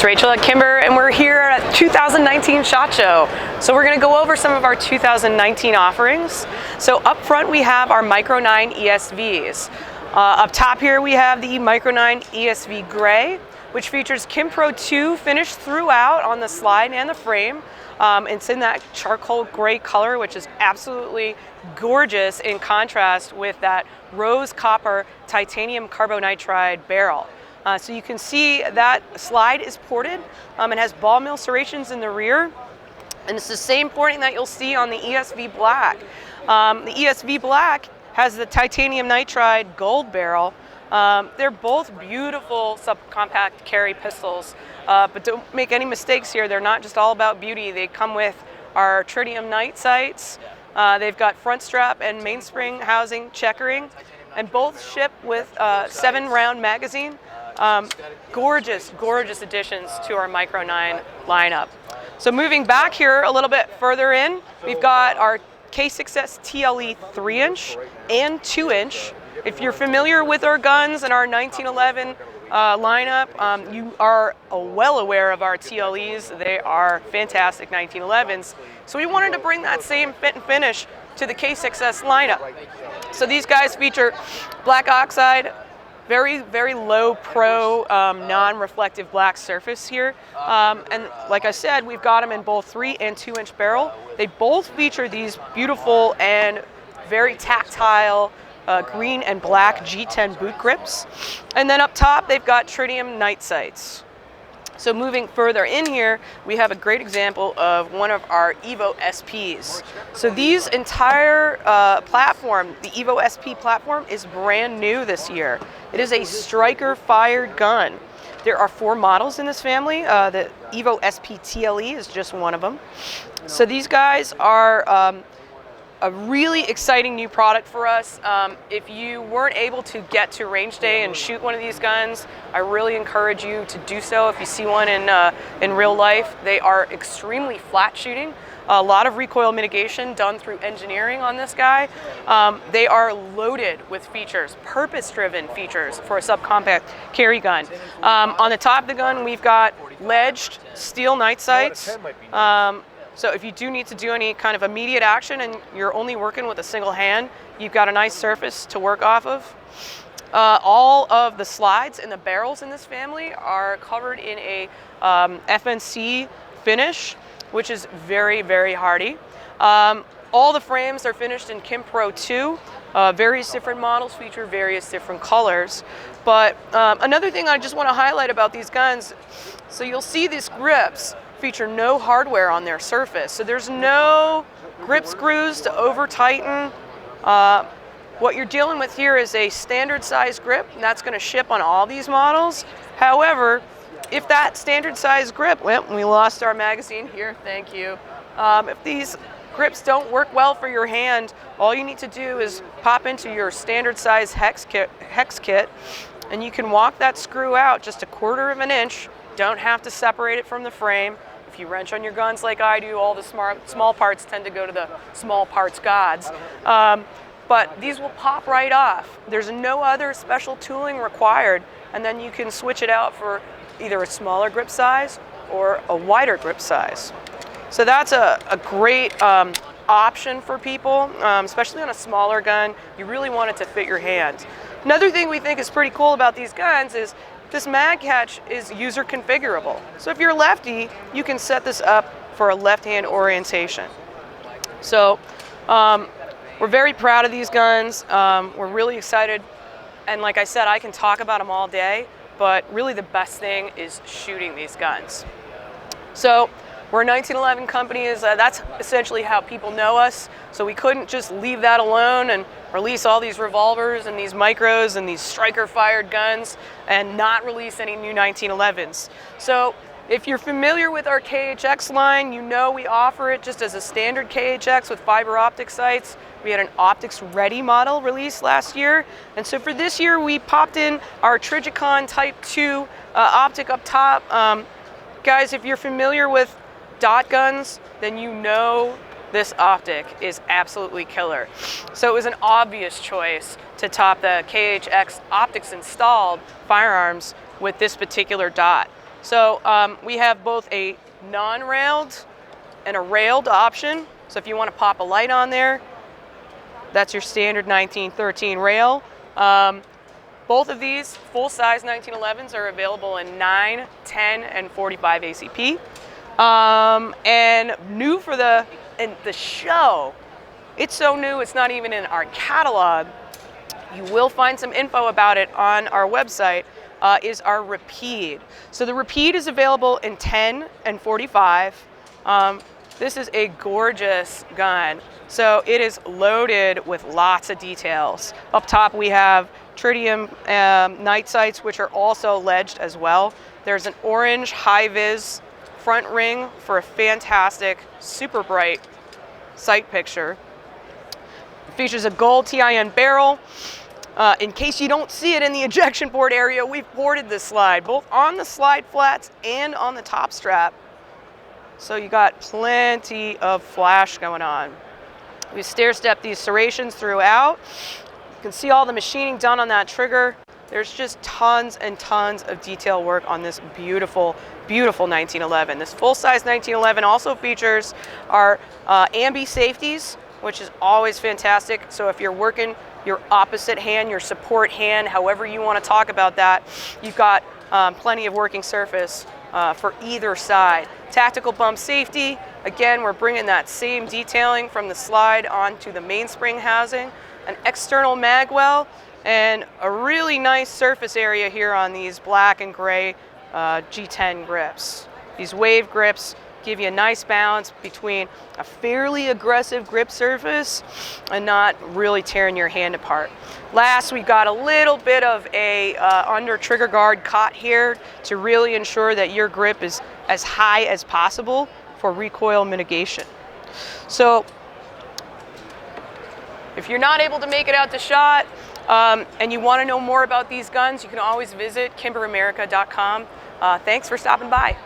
It's Rachel at Kimber, and we're here at 2019 SHOT Show. So we're going to go over some of our 2019 offerings. So up front we have our Micro 9 ESVs. Up top here we have the Micro 9 ESV Gray, which features Kimpro 2 finished throughout on the slide and the frame. It's in that charcoal gray color, which is absolutely gorgeous in contrast with that rose copper titanium carbonitride barrel. So you can see that slide is ported. It has ball mill serrations in the rear, and it's the same porting that you'll see on the ESV Black. The ESV Black has the titanium nitride gold barrel. They're both beautiful subcompact carry pistols, but don't make any mistakes here. They're not just all about beauty. They come with our tritium night sights. They've got front strap and mainspring housing checkering, and both ship with 7-round magazine. Gorgeous, gorgeous additions to our Micro 9 lineup. So moving back here a little bit further in, we've got our Success TLE 3-inch and 2-inch. If you're familiar with our guns and our 1911 lineup, you are well aware of our TLEs. They are fantastic 1911s. So we wanted to bring that same fit and finish to the Success lineup. So these guys feature black oxide, very, very low pro non-reflective black surface here. And like I said, we've got them in both 3 and 2-inch barrel. They both feature these beautiful and very tactile green and black G10 boot grips. And then up top, they've got tritium night sights. So moving further in here, we have a great example of one of our Evo SPs. So these entire platform, the Evo SP platform, is brand new this year. It is a striker-fired gun. There are 4 models in this family. The Evo SP TLE is just one of them. So these guys are a really exciting new product for us. If you weren't able to get to range day and shoot one of these guns, I really encourage you to do so. If you see one in real life, they are extremely flat shooting. A lot of recoil mitigation done through engineering on this guy. They are loaded with features, purpose-driven features for a subcompact carry gun. On the top of the gun, we've got ledged steel night sights. So if you do need to do any kind of immediate action and you're only working with a single hand, you've got a nice surface to work off of. All of the slides and the barrels in this family are covered in a FNC finish, which is very, very hardy. All the frames are finished in Kimpro 2. Various different models feature various different colors. But another thing I just want to highlight about these guns, so you'll see these grips feature no hardware on their surface. So there's no grip screws to over tighten. What you're dealing with here is a standard size grip, and that's going to ship on all these models. However, if that standard size grip, well, we lost our magazine here, thank you. If these grips don't work well for your hand, all you need to do is pop into your standard size hex kit, and you can walk that screw out just 1/4 of an inch. Don't have to separate it from the frame. If you wrench on your guns like I do, all the small parts tend to go to the small parts gods. But these will pop right off. There's no other special tooling required, and then you can switch it out for either a smaller grip size or a wider grip size. So that's a great option for people, especially on a smaller gun. You really want it to fit your hand. Another thing we think is pretty cool about these guns is this mag catch is user configurable. So if you're lefty, you can set this up for a left-hand orientation. So we're very proud of these guns. We're really excited. And like I said, I can talk about them all day, but really the best thing is shooting these guns. So we're a 1911 company. That's essentially how people know us. So we couldn't just leave that alone and release all these revolvers and these micros and these striker-fired guns and not release any new 1911s. So if you're familiar with our KHX line, you know we offer it just as a standard KHX with fiber optic sights. We had an optics ready model released last year. And so for this year, we popped in our Trigicon Type 2 optic up top. Guys, if you're familiar with dot guns, then you know this optic is absolutely killer. So it was an obvious choice to top the KHX optics installed firearms with this particular dot. So we have both a non-railed and a railed option. So if you want to pop a light on there, that's your standard 1913 rail. Both of these full-size 1911s are available in 9, 10, and 45 ACP. And new for the show, it's so new it's not even in our catalog. You will find some info about it on our website, is our Rapide. So the Rapide is available in 10 and 45. This is a gorgeous gun. So it is loaded with lots of details. Up top we have tritium night sights, which are also ledged as well. There's an orange high-vis front ring for a fantastic, super bright sight picture. It features a gold TIN barrel. In case you don't see it in the ejection port area, we've ported this slide, both on the slide flats and on the top strap. So you got plenty of flash going on. We stair-step these serrations throughout. You can see all the machining done on that trigger. There's just tons and tons of detail work on this beautiful, beautiful 1911. This full-size 1911 also features our ambi safeties, which is always fantastic. So if you're working your opposite hand, your support hand, however you want to talk about that, you've got plenty of working surface for either side. Tactical bump safety, again, we're bringing that same detailing from the slide onto the mainspring housing, an external mag well, and a really nice surface area here on these black and gray G10 grips. These wave grips give you a nice balance between a fairly aggressive grip surface and not really tearing your hand apart. Last, we've got a little bit of a under trigger guard caught here to really ensure that your grip is as high as possible for recoil mitigation. So if you're not able to make it out to SHOT and you want to know more about these guns, you can always visit kimberamerica.com. Thanks for stopping by.